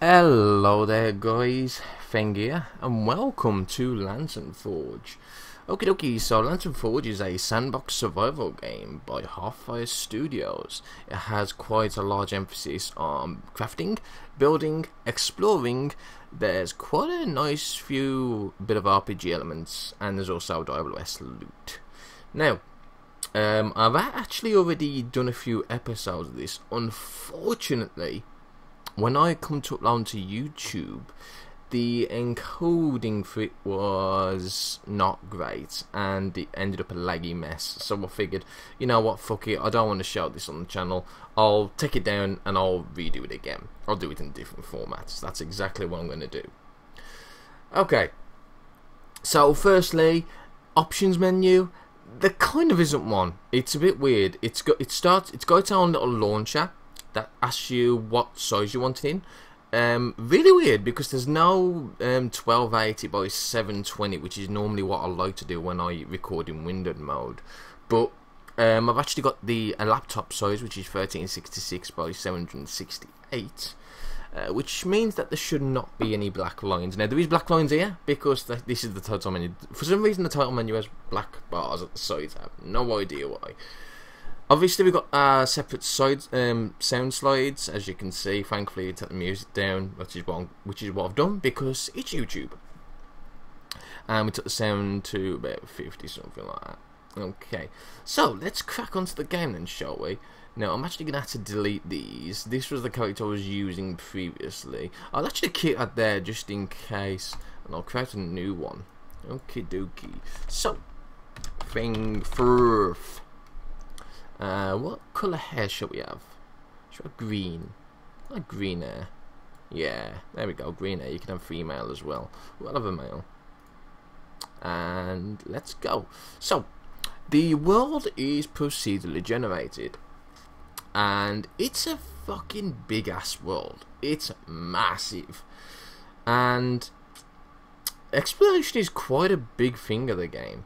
Hello there guys, Feng here, and welcome to Lantern Forge. Okie dokie, so Lantern Forge is a sandbox survival game by Hearthfire Studios. It has quite a large emphasis on crafting, building, exploring. There's quite a nice few bit of RPG elements, and there's also Diablo-esque loot. Now, I've actually already done a few episodes of this. Unfortunately, when I come to upload to YouTube, the encoding for it was not great, and it ended up a laggy mess. So I figured, you know what, fuck it, I don't want to shout this on the channel. I'll take it down and I'll redo it again. I'll do it in different formats. That's exactly what I'm going to do. Okay, so firstly, options menu. There kind of isn't one. It's a bit weird. It's got its own little launcher that asks you what size you want it in. Really weird, because there's no 1280 by 720, which is normally what I like to do when I record in windowed mode. But I've actually got a laptop size, which is 1366 by 768, which means that there should not be any black lines. Now there is black lines here because this is the title menu. For some reason the title menu has black bars at the sides. I have no idea why. Obviously we've got separate side sound slides, as you can see. Thankfully take the music down, which is what I've done because it's YouTube. And we took the sound to about 50, something like that. Okay, so let's crack onto the game then, shall we? Now I'm actually gonna have to delete these. This was the character I was using previously. I'll actually keep that there just in case, and I'll create a new one. Okie dokie. So, Fengferth. What colour hair shall we have? Should we have green? I like green hair. Yeah, there we go, green hair. You can have female as well. We'll have a male. And let's go. So, the world is procedurally generated. And it's a fucking big ass world. It's massive. And exploration is quite a big thing of the game.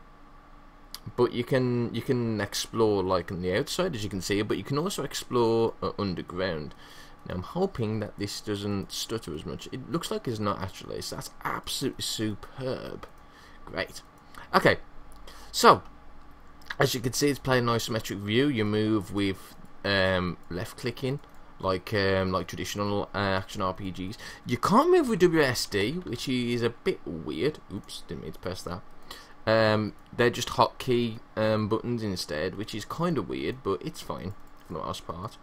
But you can explore like on the outside, as you can see, but you can also explore underground. Now I'm hoping that this doesn't stutter as much. It looks like it's not actually, so that's absolutely superb. Great. Okay, so as you can see, it's playing an isometric view. You move with left clicking, like traditional action RPGs. You can't move with WSD, which is a bit weird. Oops, didn't mean to press that. They're just hotkey buttons instead, which is kind of weird, but it's fine for the most part.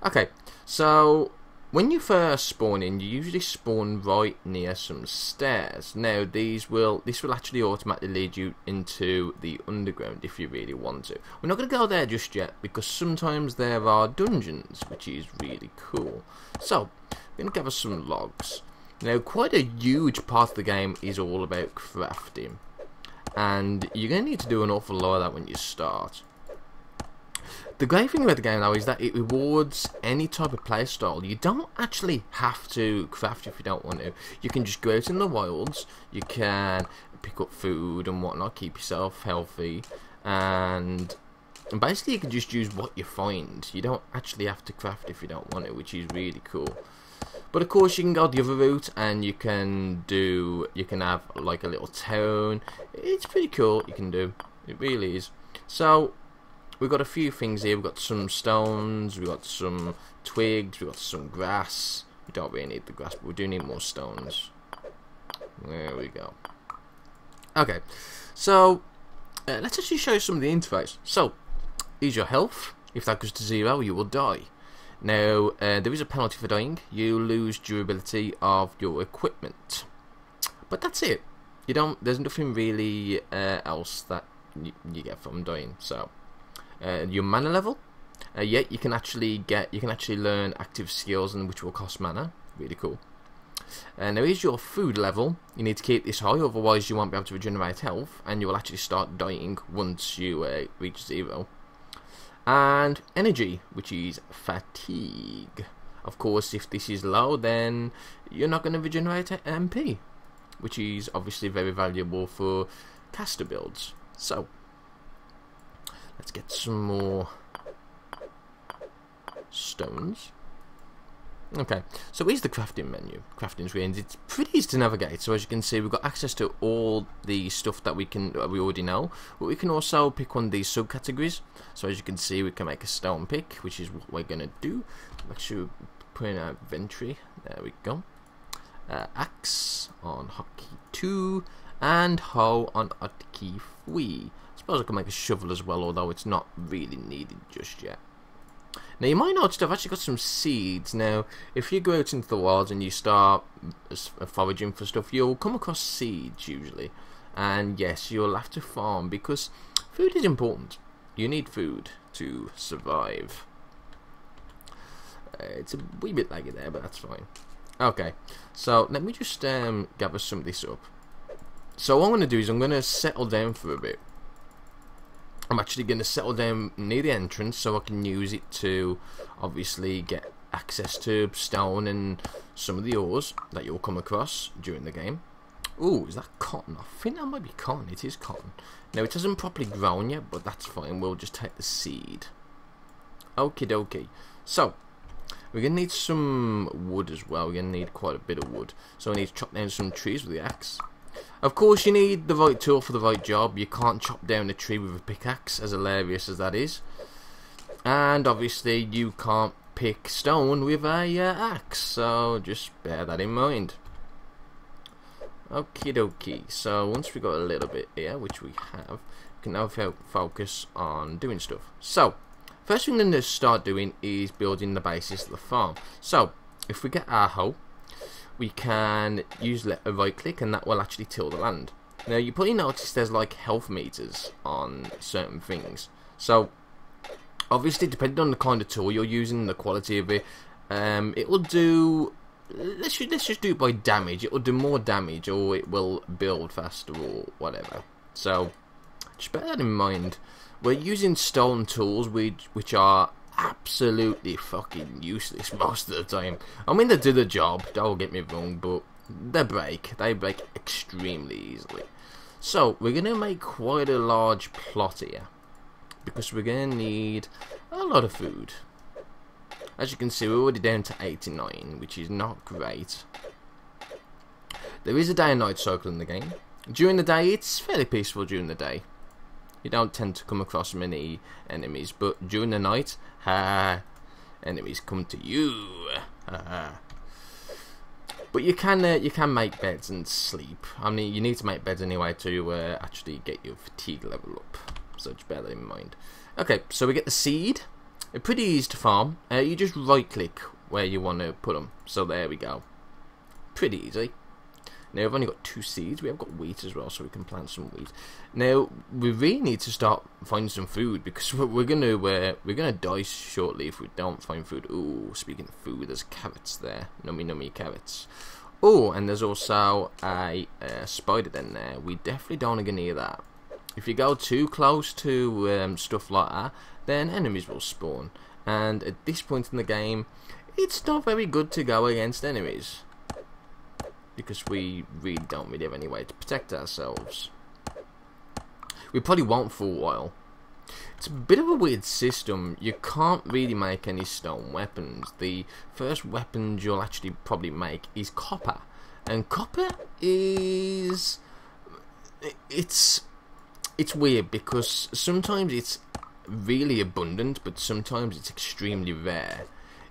Okay, so when you first spawn in, you usually spawn right near some stairs. Now this will actually automatically lead you into the underground if you really want to. We're not going to go there just yet because sometimes there are dungeons, which is really cool. So we're going to gather some logs. Now quite a huge part of the game is all about crafting, and you're going to need to do an awful lot of that when you start. The great thing about the game though is that it rewards any type of playstyle. You don't actually have to craft if you don't want to. You can just go out in the wilds, you can pick up food and whatnot, keep yourself healthy, and basically you can just use what you find. You don't actually have to craft if you don't want to, which is really cool. But of course you can go the other route and you can have like a little town. It's pretty cool. You can do. It really is. So we've got a few things here. We've got some stones, we've got some twigs, we've got some grass. We don't really need the grass, but we do need more stones. There we go. Okay, so let's actually show you some of the interface. So here's your health. If that goes to 0, you will die. Now, there is a penalty for dying. You lose durability of your equipment. But that's it. There's nothing really else that you get from dying. So, your mana level. Yeah, you can actually learn active skills and which will cost mana. Really cool. Now here's your food level. You need to keep this high, otherwise you won't be able to regenerate health, and you will actually start dying once you reach 0. And energy, which is fatigue. Of course, if this is low, then you're not going to regenerate MP, which is obviously very valuable for caster builds. So let's get some more stones. Okay, so here's the crafting menu, crafting screens. It's pretty easy to navigate. So as you can see, we've got access to all the stuff that we already know, but we can also pick one of these subcategories. So as you can see, we can make a stone pick, which is what we're gonna do. Make sure we put in our inventory. There we go. Axe on hotkey 2 and hoe on hotkey 3. I suppose I can make a shovel as well, although it's not really needed just yet. Now you might notice I've actually got some seeds. Now if you go out into the wilds and you start foraging for stuff, you'll come across seeds usually, and yes, you'll have to farm because food is important. You need food to survive. It's a wee bit laggy there, but that's fine. Okay, so let me just gather some of this up. So what I'm going to do is I'm going to settle down for a bit. I'm actually going to settle down near the entrance so I can use it to obviously get access to stone and some of the ores that you'll come across during the game. Ooh, is that cotton? I think that might be cotton. It is cotton. Now it hasn't properly grown yet, but that's fine. We'll just take the seed. Okie dokie. So we're going to need some wood as well. We're going to need quite a bit of wood. So I need to chop down some trees with the axe. Of course, you need the right tool for the right job. You can't chop down a tree with a pickaxe, as hilarious as that is. And obviously, you can't pick stone with a axe. So just bear that in mind. Okie dokie. So once we got a little bit here, which we have, we can now focus on doing stuff. So first thing I'm going to start doing is building the basis of the farm. So if we get our hoe, we can use a right click and that will actually till the land. Now you probably notice there's like health meters on certain things. So obviously depending on the kind of tool you're using, the quality of it, it will do, let's just do it by damage. It will do more damage or it will build faster or whatever. So just bear that in mind. We're using stone tools which are absolutely fucking useless most of the time. I mean, they do the job, don't get me wrong, but they break extremely easily. So we're going to make quite a large plot here because we're going to need a lot of food. As you can see, we're already down to 89, which is not great. There is a day and night cycle in the game. During the day, it's fairly peaceful during the day. You don't tend to come across many enemies, but during the night, enemies come to you. But you can make beds and sleep. I mean, you need to make beds anyway to actually get your fatigue level up. So just bear that in mind. Okay, so we get the seed. They're pretty easy to farm. You just right click where you want to put them. So there we go. Pretty easy. Now we've only got 2 seeds. We have got wheat as well, so we can plant some wheat. Now we really need to start finding some food because we're gonna die shortly if we don't find food. Ooh, speaking of food, there's carrots there. Nummy carrots. Oh, and there's also a spider den there. We definitely don't want to go near that. If you go too close to stuff like that, then enemies will spawn. And at this point in the game, it's not very good to go against enemies, because we really don't really have any way to protect ourselves. We probably won't for a while. It's a bit of a weird system. You can't really make any stone weapons. The first weapons you'll actually probably make is copper. And copper is... It's weird because sometimes it's really abundant, but sometimes it's extremely rare.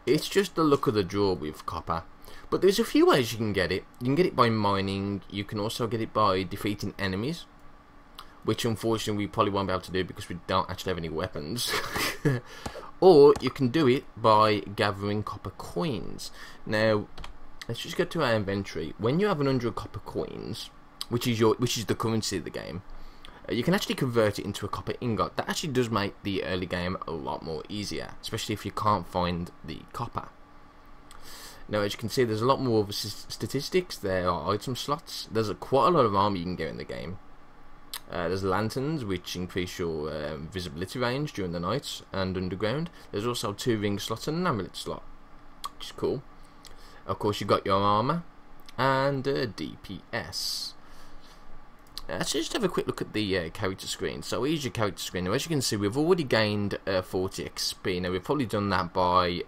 It's just the luck of the draw with copper. But there's a few ways you can get it. You can get it by mining. You can also get it by defeating enemies, which unfortunately we probably won't be able to do because we don't actually have any weapons. Or you can do it by gathering copper coins. Now, let's just go to our inventory. When you have 100 copper coins, which is the currency of the game, you can actually convert it into a copper ingot. That actually does make the early game a lot more easier, especially if you can't find the copper. Now, as you can see, there's a lot more of the statistics. There are item slots. There's quite a lot of armor you can get in the game. There's lanterns, which increase your visibility range during the night and underground. There's also 2 ring slots and an amulet slot, which is cool. Of course, you got your armor and DPS. Let's just have a quick look at the character screen. So here's your character screen. Now, as you can see, we've already gained 40 XP. Now, we've probably done that by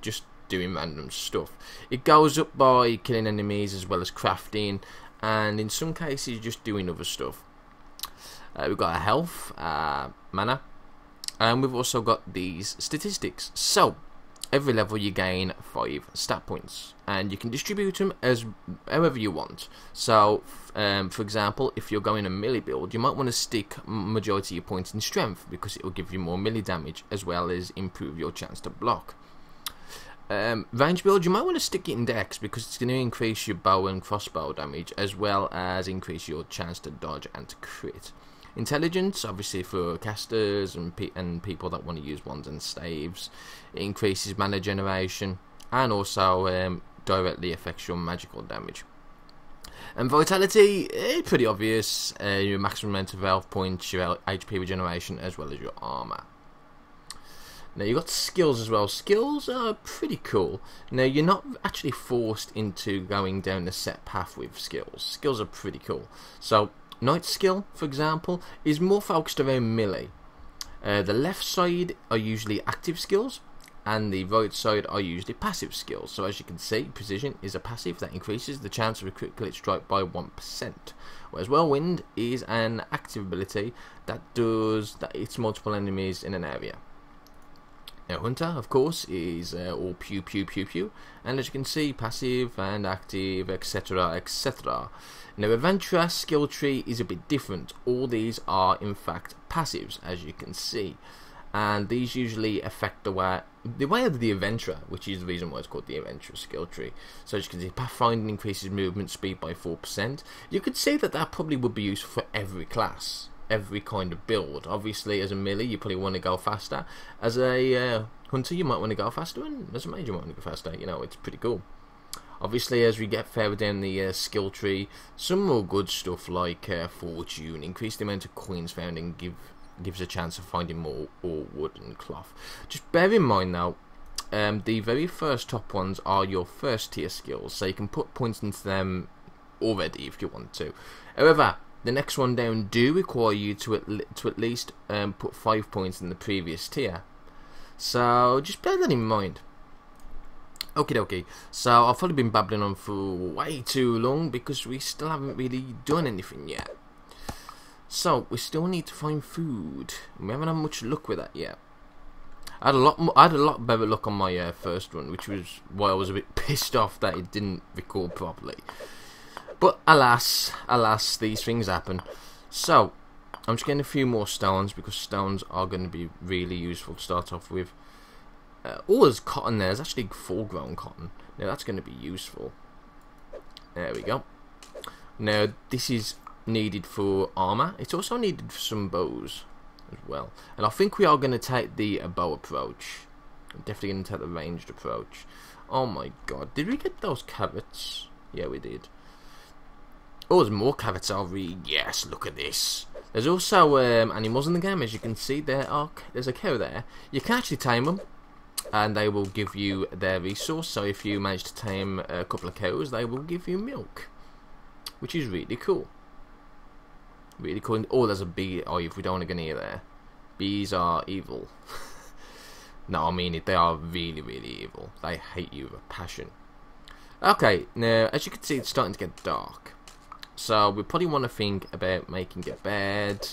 just doing random stuff. It goes up by killing enemies as well as crafting, and in some cases just doing other stuff. We've got our health, mana, and we've also got these statistics. So every level you gain 5 stat points, and you can distribute them as however you want. So for example, if you're going a melee build, you might want to stick majority of your points in strength, because it will give you more melee damage as well as improve your chance to block. Range build, you might want to stick it in dex, because it's going to increase your bow and crossbow damage as well as increase your chance to dodge and to crit. Intelligence, obviously for casters and people that want to use wands and staves. It increases mana generation and also directly affects your magical damage. And vitality, pretty obvious. Your maximum amount of health points, your HP regeneration, as well as your armor. Now you've got skills as well. Skills are pretty cool. Now you're not actually forced into going down the set path with skills. Skills are pretty cool. So Knight skill, for example, is more focused around melee. The left side are usually active skills, and the right side are usually passive skills. So as you can see, precision is a passive that increases the chance of a critical hit strike by 1%. Whereas whirlwind is an active ability that hits multiple enemies in an area. Now hunter, of course, is all pew pew pew pew, and as you can see, passive and active, etc, etc. Now adventurer skill tree is a bit different. All these are in fact passives, as you can see, and these usually affect the way of the adventurer, which is the reason why it's called the adventurer skill tree. So as you can see, pathfinding increases movement speed by 4%. You could say that probably would be useful for every class, every kind of build. Obviously as a melee you probably want to go faster, as a hunter you might want to go faster, and as a mage you might want to go faster. You know, it's pretty cool. Obviously as we get further down the skill tree, some more good stuff like fortune, increase the amount of coins found and gives a chance of finding more ore, wood and cloth. Just bear in mind though, the very first top ones are your first tier skills, so you can put points into them already if you want to. However, the next one down do require you to at least put 5 points in the previous tier. So just bear that in mind. Okie dokie, so I've probably been babbling on for way too long because we still haven't really done anything yet. So we still need to find food. We haven't had much luck with that yet. I had a lot better luck on my first one, which was why I was a bit pissed off that it didn't record properly. But alas, these things happen. So I'm just getting a few more stones, because stones are going to be really useful to start off with. Oh, there's cotton there. There's actually full-grown cotton. Now that's going to be useful. There we go. Now this is needed for armor. It's also needed for some bows as well. And I think we are going to take the bow approach. I'm definitely going to take the ranged approach. Oh my god, did we get those carrots? Yeah, we did. Oh, there's more carrots. I'll read. Yes, look at this. There's also animals in the game, as you can see. There's a cow there. You can actually tame them, and they will give you their resource. So if you manage to tame a couple of cows, they will give you milk, which is really cool. Really cool. Oh, there's a bee. Oh, if we don't want to go near there. Bees are evil. No, I mean it. They are really, really evil. They hate you with a passion. Okay, now as you can see, it's starting to get dark. So we probably want to think about making a bed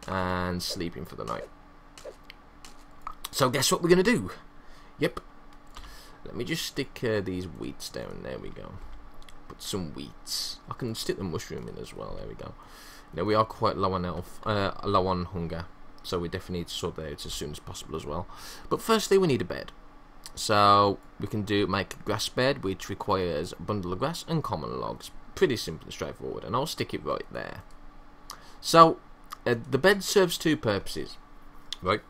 and sleeping for the night. So guess what we're going to do? Yep. Let me just stick these wheats down. There we go. Put some wheats. I can stick the mushroom in as well. There we go. Now we are quite low on health, low on hunger. So we definitely need to sort that out as soon as possible as well. But firstly we need a bed. So we can make a grass bed, which requires a bundle of grass and common logs. Pretty simple and straightforward, and I'll stick it right there. So the bed serves 2 purposes, right?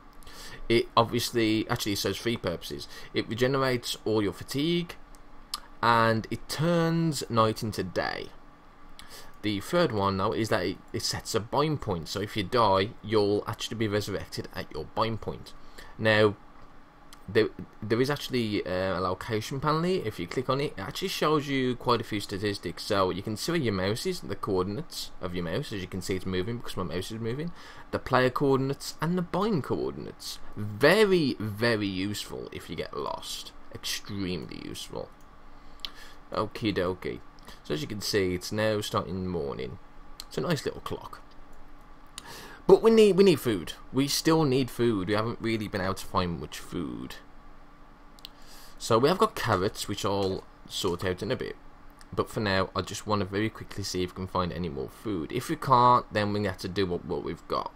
It obviously actually serves 3 purposes. It regenerates all your fatigue, and it turns night into day. The third one though is that it sets a bind point, so if you die you'll actually be resurrected at your bind point. Now there is actually a location panel here. If you click on it, it actually shows you quite a few statistics. So you can see where your mouse is, the coordinates of your mouse. As you can see, it's moving because my mouse is moving. The player coordinates and the bind coordinates. Very, very useful if you get lost. extremely useful. Okie dokie. So as you can see, it's now starting morning. It's a nice little clock. But we need food. We still need food. We haven't really been able to find much food. So we have got carrots, which I'll sort out in a bit. But for now, I just want to very quickly see if we can find any more food. If we can't, then we have to do what we've got.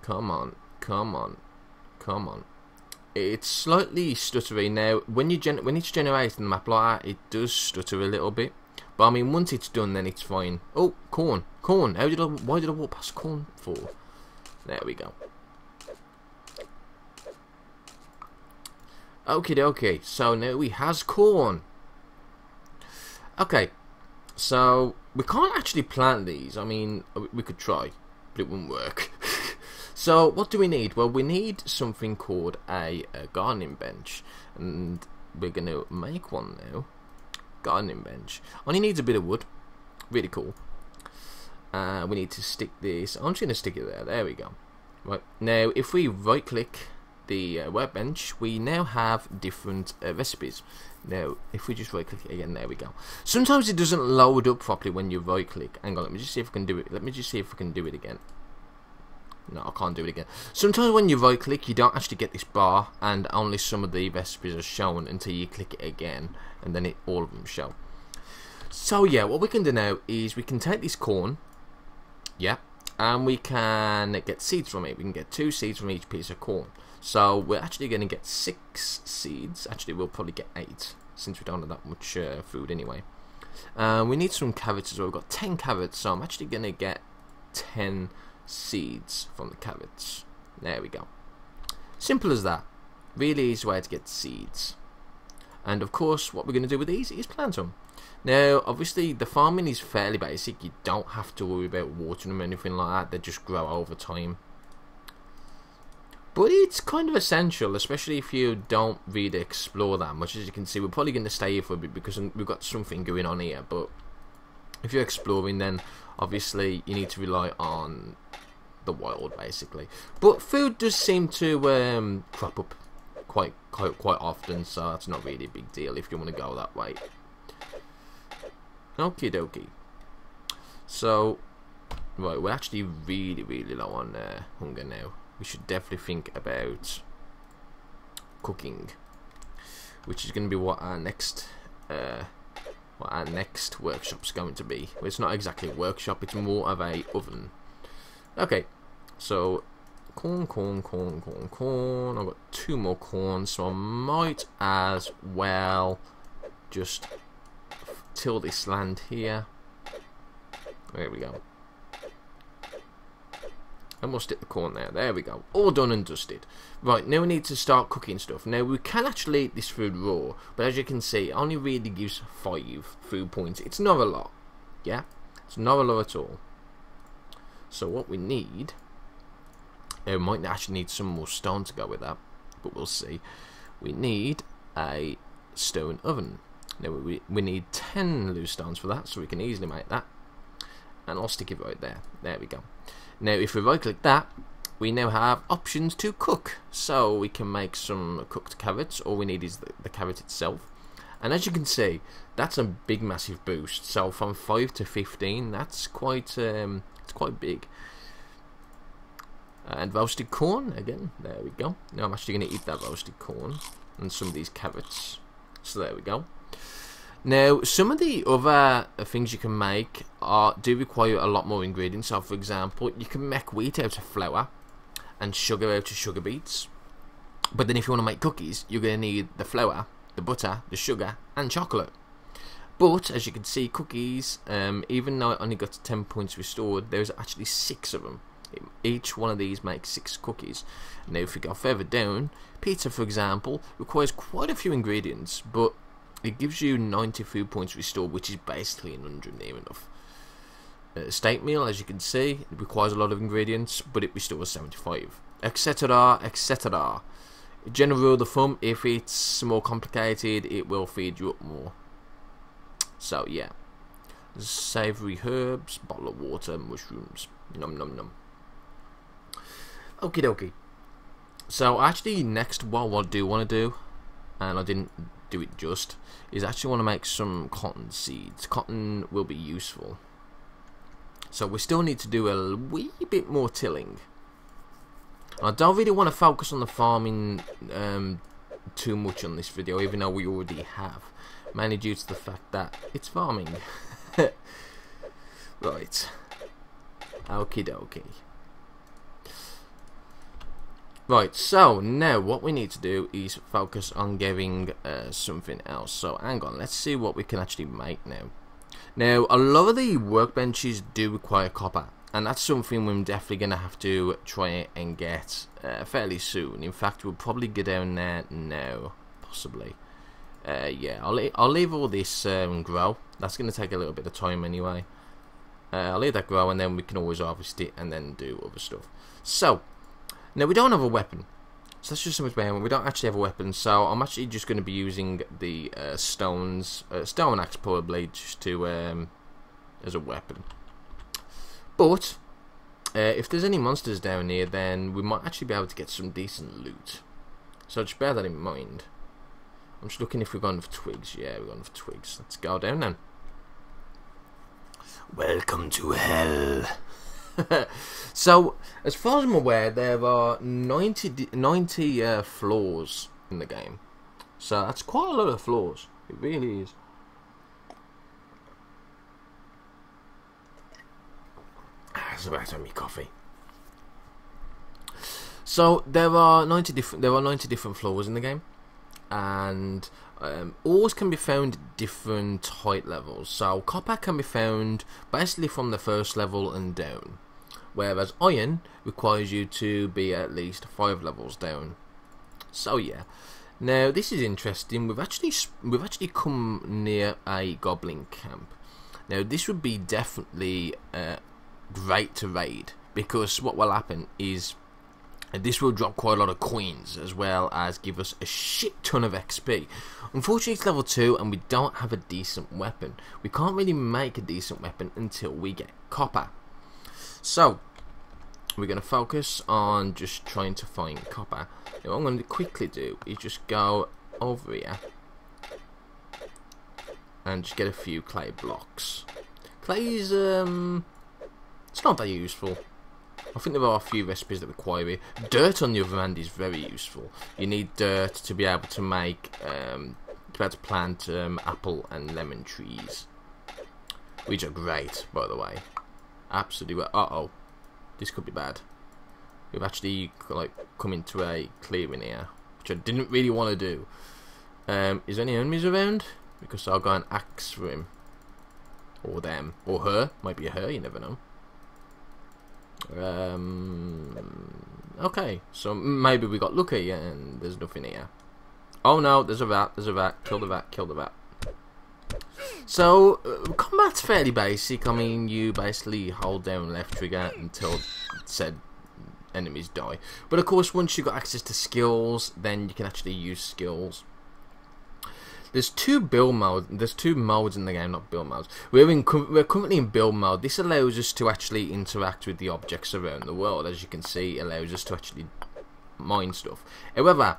Come on, come on, come on. It's slightly stuttery now. When it's generating the map like that, it does stutter a little bit. But I mean, once it's done, then it's fine. Oh, corn, corn. Why did I walk past corn for? There we go. Okay. So now we has corn. Okay, so we can't actually plant these. I mean, we could try, but it wouldn't work. So what do we need? Well, we need something called a gardening bench, and we're going to make one now. Gardening bench. Only needs a bit of wood. Really cool. We need to stick this. I'm just going to stick it there. There we go. Right, now if we right click the workbench, we now have different recipes. Now if we just right click it again, there we go. Sometimes it doesn't load up properly when you right click. Hang on, let me just see if I can do it. Let me just see if I can do it again. No, I can't do it again. Sometimes when you right click, you don't actually get this bar, and only some of the recipes are shown until you click it again, and then all of them show. So yeah, what we can do now is we can take this corn, yeah, and we can get seeds from it. We can get 2 seeds from each piece of corn. So we're actually going to get 6 seeds. Actually, we'll probably get 8, since we don't have that much food anyway. We need some carrots as well. We've got 10 carrots, so I'm actually going to get 10 seeds from the carrots. There we go. Simple as that. Really easy way to get seeds. And of course, what we're going to do with these is plant them. Now, obviously, the farming is fairly basic. You don't have to worry about watering them or anything like that. They just grow over time. But it's kind of essential, especially if you don't really explore that much. As you can see, we're probably going to stay here for a bit because we've got something going on here. But if you're exploring, then obviously you need to rely on the wild, basically. But food does seem to crop up quite often, so that's not really a big deal if you want to go that way. Okie dokie. So, right, we're actually really low on hunger now. We should definitely think about cooking, which is going to be what our next workshop's going to be. Well, it's not exactly a workshop, it's more of a oven. Okay, so corn. I've got 2 more corn, so I might as well just till this land here. There we go. And we'll stick the corn there. There we go. All done and dusted. Right, now we need to start cooking stuff. Now, we can actually eat this food raw, but as you can see, it only really gives 5 food points. It's not a lot. Yeah? It's not a lot at all. So what we need... we might actually need some more stone to go with that, but we'll see. We need a stone oven. Now, we need 10 loose stones for that, so we can easily make that. And I'll stick it right there. There we go. Now, if we right click that, we now have options to cook. So we can make some cooked carrots. All we need is the carrot itself. And as you can see, that's a big massive boost. So from 5 to 15, that's quite it's quite big. And roasted corn again. There we go. Now I'm actually going to eat that roasted corn and some of these carrots. So there we go. Now, some of the other things you can make do require a lot more ingredients. So, for example, you can make wheat out of flour and sugar out of sugar beets. But then if you want to make cookies, you're going to need the flour, the butter, the sugar, and chocolate. But, as you can see, cookies, even though I only got 10 points restored, there's actually 6 of them. Each one of these makes 6 cookies. Now, if we go further down, pizza, for example, requires quite a few ingredients, but it gives you 90 food points restored, which is basically 100 near enough. Steak meal, as you can see, it requires a lot of ingredients, but it restores 75, etc, etc. General rule of thumb, if it's more complicated, it will feed you up more. So yeah, savoury herbs, bottle of water, mushrooms, num num num. Okie dokie. So actually, next what I do want to do, and I didn't do it just, is actually want to make some cotton seeds. Cotton will be useful. So we still need to do a wee bit more tilling. I don't really want to focus on the farming too much on this video, even though we already have, mainly due to the fact that it's farming. Right. Okie dokie. Right, so now what we need to do is focus on getting something else. So hang on, let's see what we can actually make now. Now, a lot of the workbenches do require copper, and that's something we're definitely going to have to try and get fairly soon. In fact, we'll probably go down there now, possibly. Yeah, I'll leave all this grow. That's going to take a little bit of time anyway. I'll leave that grow, and then we can always harvest it and then do other stuff. So, now we don't have a weapon. So that's just so much better. We don't actually have a weapon, so I'm actually just going to be using the stone axe probably just to as a weapon. But if there's any monsters down here, then we might actually be able to get some decent loot. So just bear that in mind. I'm just looking if we're going for twigs. Yeah, we're going for twigs. Let's go down then. Welcome to hell. So, as far as I'm aware, there are 90 floors in the game. So that's quite a lot of floors. It really is. That's about to have me coffee. So there are 90 different floors in the game, and ores can be found at different height levels. So copper can be found basically from the first level and down, whereas iron requires you to be at least 5 levels down. So yeah, now this is interesting. We've actually come near a goblin camp. Now this would be definitely great to raid, because what will happen is this will drop quite a lot of coins as well as give us a shit ton of XP. Unfortunately it's level 2 and we don't have a decent weapon. We can't really make a decent weapon until we get copper. So we're going to focus on just trying to find copper. Now what I'm going to quickly do is just go over here and just get a few clay blocks. Clay is it's not that useful. I think there are a few recipes that require it. Dirt, on the other hand, is very useful. You need dirt to be able to make, to be able to plant apple and lemon trees, which are great, by the way. Absolutely. Well. Uh-oh, this could be bad. We've actually come into a clearing here, which I didn't really want to do. Is there any enemies around? Because I'll go and axe for him, or them, or her. Might be a her. You never know. Okay, so maybe we got lucky and there's nothing here. Oh no, there's a rat, kill the rat, kill the rat. So, combat's fairly basic. I mean, you basically hold down left trigger until said enemies die. But of course, once you've got access to skills, then you can actually use skills. There's two build modes. There's 2 modes in the game, not build modes. We're currently in build mode. This allows us to actually interact with the objects around the world. As you can see, it allows us to actually mine stuff. However,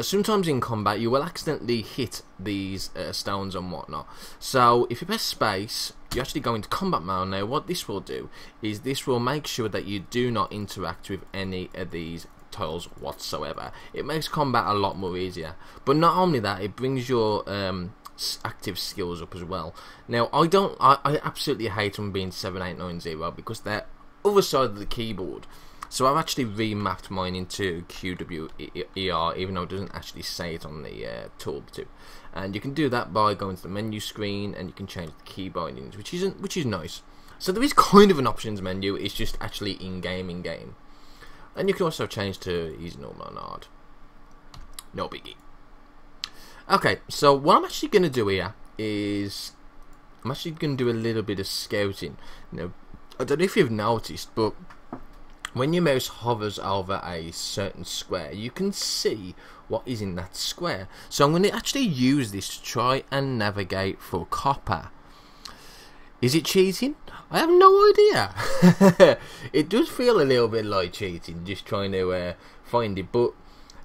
sometimes in combat, you will accidentally hit these stones and whatnot. So, if you press space, you actually go into combat mode. Now, what this will do is this will make sure that you do not interact with any of these tiles whatsoever. It makes combat a lot more easier, but not only that, it brings your active skills up as well. Now I absolutely hate them being 7890 because they're other side of the keyboard, so I've actually remapped mine into QWER, even though it doesn't actually say it on the tooltip. And you can do that by going to the menu screen and you can change the key bindings, which is nice. So there is kind of an options menu. It's just actually in game. And you can also change to easy, normal, and hard. No biggie. Okay, so what I'm actually going to do here is I'm actually going to do a little bit of scouting. Now, I don't know if you've noticed, but when your mouse hovers over a certain square, you can see what is in that square. So I'm going to actually use this to try and navigate for copper. Is it cheating? I have no idea. It does feel a little bit like cheating, just trying to find it. But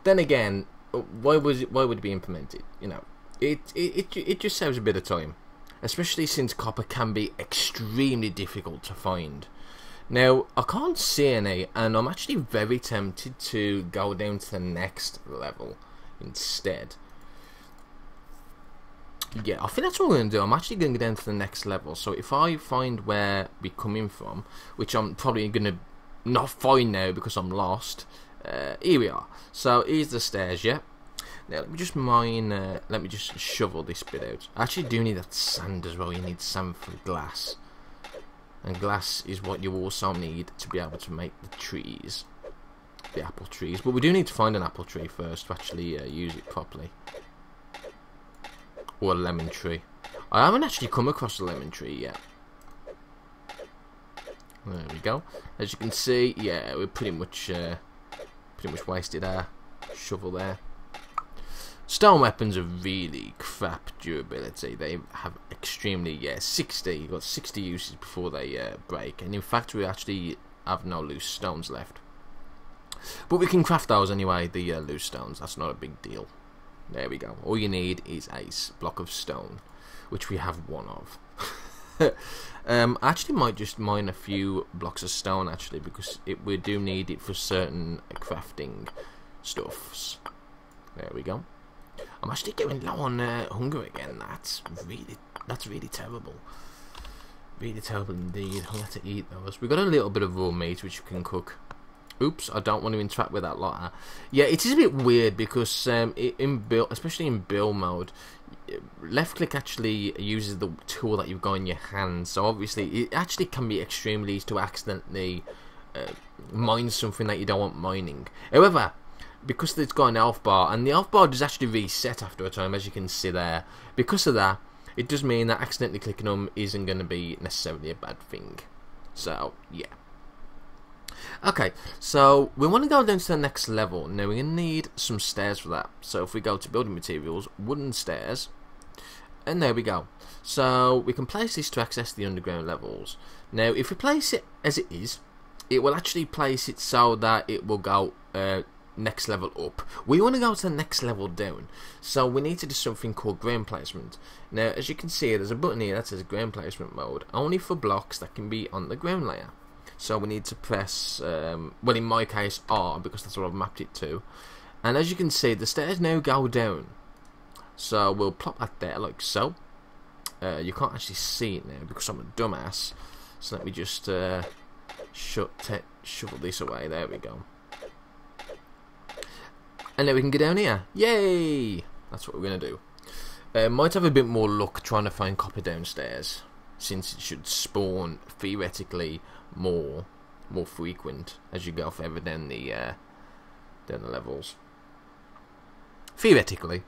then again, why would it be implemented? You know, it just saves a bit of time, especially since copper can be extremely difficult to find. Now, I can't see any, and I'm actually very tempted to go down to the next level instead. Yeah, I think that's what I'm going to do. I'm actually going to go down to the next level. So if I find where we're coming from, which I'm probably going to not find now because I'm lost, here we are. So here's the stairs, yeah? Now let me just let me just shovel this bit out. I actually do need that sand as well. You need sand for glass. And glass is what you also need to be able to make the trees. The apple trees. But we do need to find an apple tree first to actually use it properly. Or a lemon tree. I haven't actually come across a lemon tree yet. There we go. As you can see, yeah, we're pretty much wasted our shovel there. Stone weapons are really crap durability. They have extremely, 60. You've got 60 uses before they break. And in fact, we actually have no loose stones left. But we can craft those anyway, the loose stones. That's not a big deal. There we go. All you need is a block of stone, which we have one of. I actually might just mine a few blocks of stone, actually, because we do need it for certain crafting stuffs. There we go. I'm actually getting low on hunger again. That's really terrible. Really terrible indeed. I'm going to eat those. We've got a little bit of raw meat which we can cook. Oops, I don't want to interact with that lot. Yeah, it is a bit weird because in build, especially in build mode, left click actually uses the tool that you've got in your hand. So obviously, it actually can be extremely easy to accidentally mine something that you don't want mining. However, because it's got an health bar, and the health bar does actually reset after a time, as you can see there. Because of that, it does mean that accidentally clicking them isn't going to be necessarily a bad thing. So, yeah. Okay, so we want to go down to the next level. Now, we're going to need some stairs for that. So, if we go to building materials, wooden stairs, and there we go. So, we can place this to access the underground levels. Now, if we place it as it is, it will actually place it so that it will go next level up. We want to go to the next level down, so we need to do something called ground placement. Now, as you can see, there's a button here that says ground placement mode, only for blocks that can be on the ground layer. So we need to press, well, in my case, R, because that's what I've mapped it to. And as you can see, the stairs now go down. So we'll plop that there like so. You can't actually see it now because I'm a dumbass. So let me just shovel this away. There we go. And then we can get down here. Yay! That's what we're going to do. Might have a bit more luck trying to find copper downstairs, since it should spawn, theoretically, more frequent as you go further down the levels. Theoretically.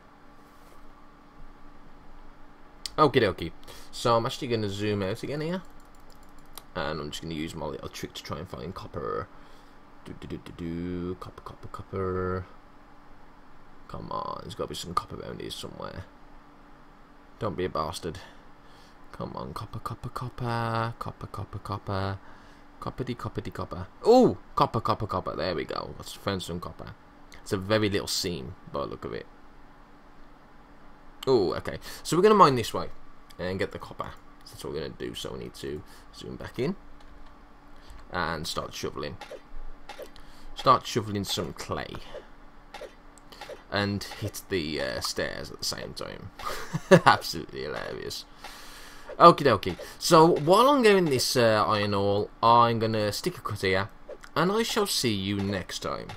Okie dokie. So I'm actually going to zoom out again here. And I'm just going to use my little trick to try and find copper. Copper. Come on, there's got to be some copper around here somewhere. Don't be a bastard. Come on, copper. Coppity copper. Oh, copper. There we go. Let's find some copper. It's a very little seam by the look of it. Oh, okay. So we're going to mine this way and get the copper. So that's what we're going to do. So we need to zoom back in and start shoveling. Start shoveling some clay. And hit the stairs at the same time. Absolutely hilarious. Okie dokie. So while I'm getting this iron ore, I'm going to stick a cut here. And I shall see you next time.